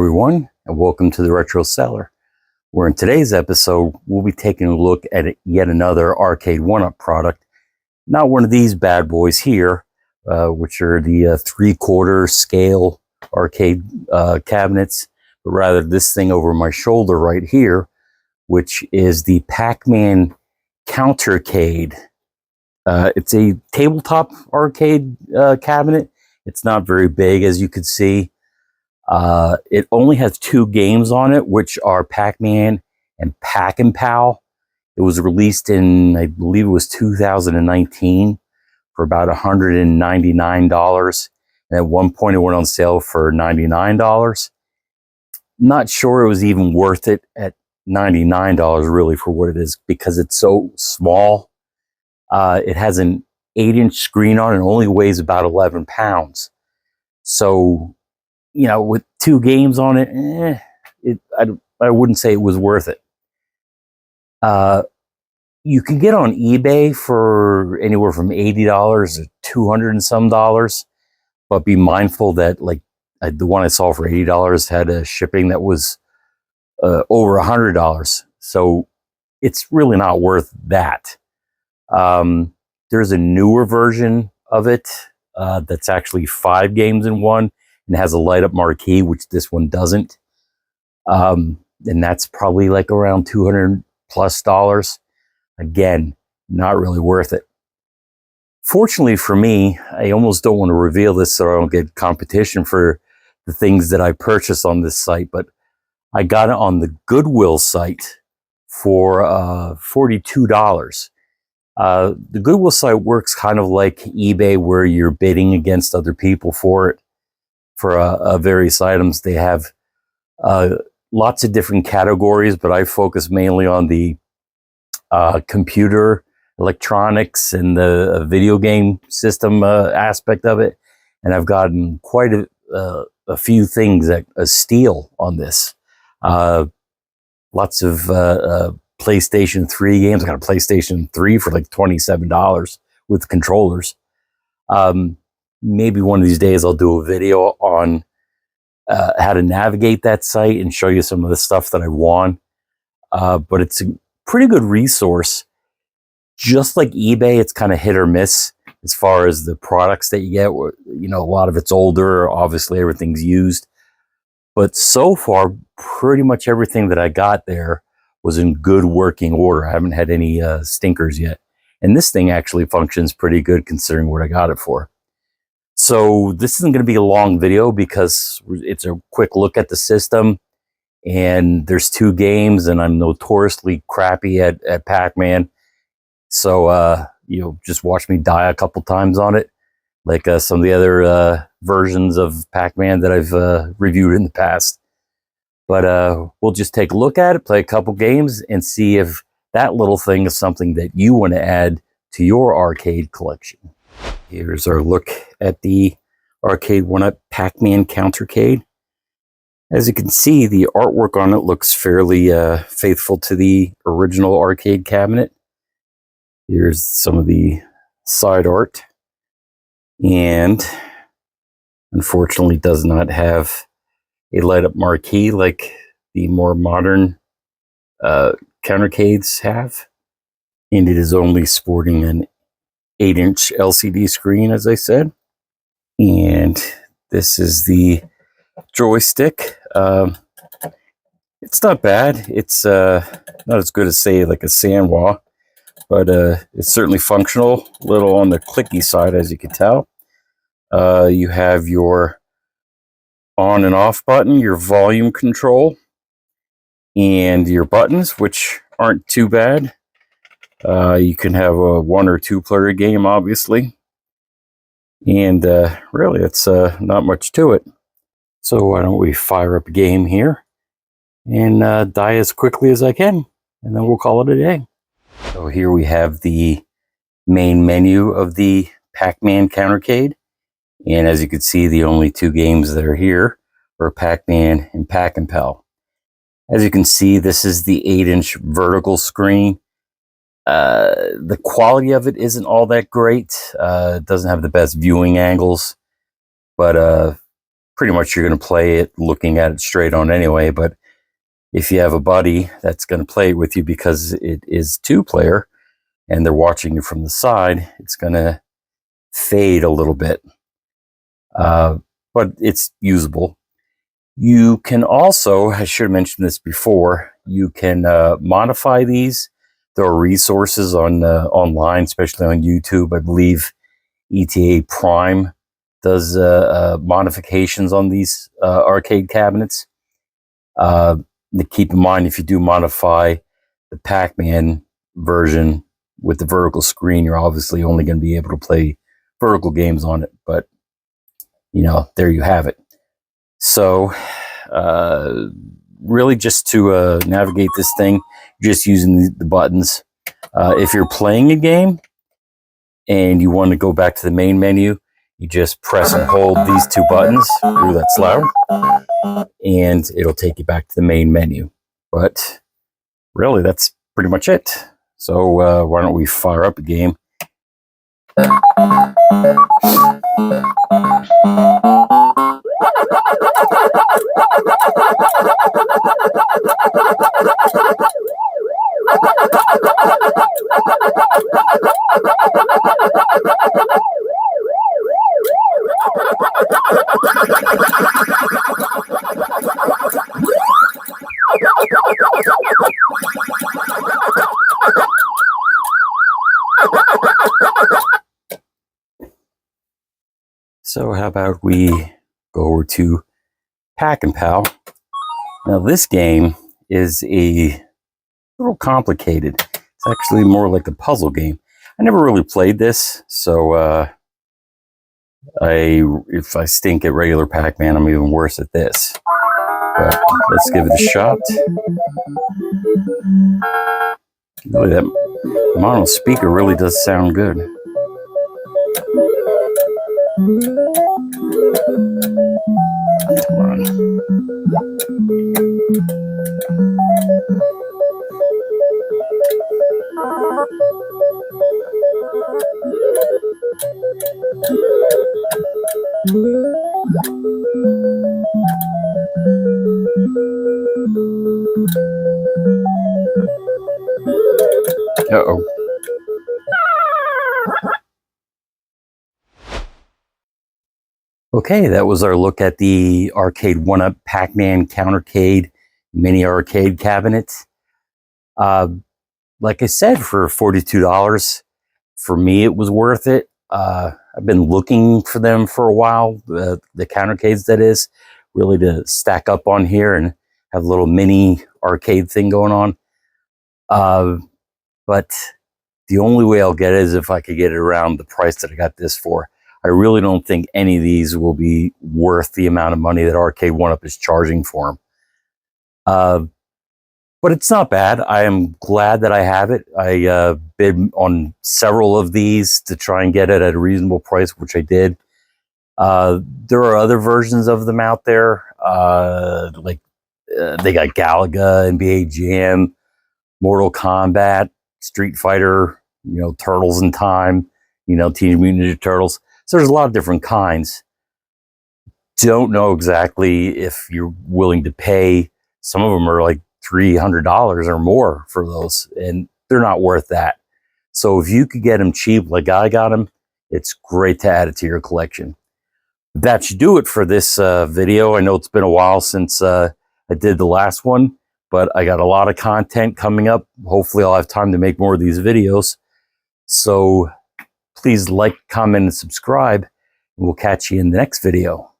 everyone, and welcome to the Retro Cellar, where in today's episode, we'll be taking a look at yet another Arcade1up product. Not one of these bad boys here, which are the 3/4 scale arcade cabinets, but rather this thing over my shoulder right here, which is the Pac-Man Countercade. It's a tabletop arcade cabinet. It's not very big, as you can see. It only has 2 games on it, which are Pac-Man and Pac-Man. It was released in, I believe it was 2019 for about $199. And at one point it went on sale for $99. Not sure it was even worth it at $99 really for what it is, because it's so small. It has an 8-inch screen on it and only weighs about 11 pounds. So, you know, with 2 games on it, I wouldn't say it was worth it. You can get on eBay for anywhere from $80 to $200 and some dollars, but be mindful that like the one I saw for $80 had a shipping that was over $100. So it's really not worth that. There's a newer version of it that's actually 5 games in one and has a light up marquee, which this one doesn't. And that's probably like around $200+. Again, not really worth it. Fortunately for me, I almost don't want to reveal this so I don't get competition for the things that I purchase on this site, but I got it on the Goodwill site for $42. The Goodwill site works kind of like eBay, where you're bidding against other people for it, for various items. They have lots of different categories, but I focus mainly on the computer, electronics, and the video game system aspect of it. And I've gotten quite a few things at a steal on this. Lots of PlayStation 3 games. I got a PlayStation 3 for like $27 with controllers. Maybe one of these days I'll do a video on how to navigate that site and show you some of the stuff that I won. But it's a pretty good resource. Just like eBay, it's kind of hit or miss as far as the products that you get. You know, a lot of it's older. Obviously, everything's used. But so far, pretty much everything that I got there was in good working order. I haven't had any stinkers yet. And this thing actually functions pretty good considering what I got it for. So this isn't going to be a long video because it's a quick look at the system. And there's 2 games, and I'm notoriously crappy at Pac-Man. So, you'll just watch me die a couple times on it, like some of the other versions of Pac-Man that I've reviewed in the past. But we'll just take a look at it, play a couple games, and see if that little thing is something that you want to add to your arcade collection. Here's our look at the Arcade1up Pac-Man Countercade. As you can see, the artwork on it looks fairly faithful to the original arcade cabinet. Here's some of the side art. And unfortunately does not have a light up marquee like the more modern countercades have. And it is only sporting an 8-inch LCD screen, as I said. And this is the joystick. It's not bad. It's not as good as, say, like a Sanwa, but it's certainly functional. A little on the clicky side, as you can tell. You have your on and off button, your volume control, and your buttons, which aren't too bad. You can have a 1 or 2 player game, obviously. And really, it's not much to it. So why don't we fire up a game here and die as quickly as I can, and then we'll call it a day. So here we have the main menu of the Pac-Man Countercade. And as you can see, the only 2 games that are here are Pac-Man and Pac-Man. As you can see, this is the 8-inch vertical screen. The quality of it isn't all that great. It doesn't have the best viewing angles, but pretty much you're going to play it looking at it straight on anyway. But if you have a buddy that's going to play it with you, because it is 2-player and they're watching you from the side, it's going to fade a little bit. But it's usable. You can also, I should have mentioned this before, you can modify these. There are resources on online, especially on YouTube. I believe ETA Prime does modifications on these arcade cabinets. To keep in mind, if you do modify the Pac-Man version with the vertical screen, you're obviously only going to be able to play vertical games on it. But, you know, there you have it. So, really just to navigate this thing, just using the buttons. If you're playing a game and you want to go back to the main menu, you just press and hold these 2 buttons. Ooh, that's loud. And it'll take you back to the main menu. But really, that's pretty much it. So why don't we fire up a game? So how about we go over to Pac-Man. Now this game is a little complicated. It's actually more like a puzzle game. I never really played this, so if I stink at regular Pac-Man, I'm even worse at this. But let's give it a shot. Really, that mono speaker really does sound good. Come on. Uh-oh. Okay, that was our look at the Arcade1up Pac-Man Countercade mini arcade cabinet. Like I said, for $42, for me it was worth it. I've been looking for them for a while, the Countercades, that is, really to stack up on here and have a little mini arcade thing going on. But the only way I'll get it is if I could get it around the price that I got this for. I really don't think any of these will be worth the amount of money that Arcade1up is charging for them. But it's not bad. I am glad that I have it. I bid on several of these to try and get it at a reasonable price, which I did. There are other versions of them out there. They got Galaga, NBA Jam, Mortal Kombat, Street Fighter, you know, Turtles in Time, you know, Teenage Mutant Ninja Turtles. So there's a lot of different kinds. Don't know exactly if you're willing to pay. Some of them are like $300 or more for those, and they're not worth that. So if you could get them cheap like I got them, it's great to add it to your collection. That should do it for this video. I know it's been a while since I did the last one, but I got a lot of content coming up. Hopefully I'll have time to make more of these videos. So please like, comment, and subscribe, and we'll catch you in the next video.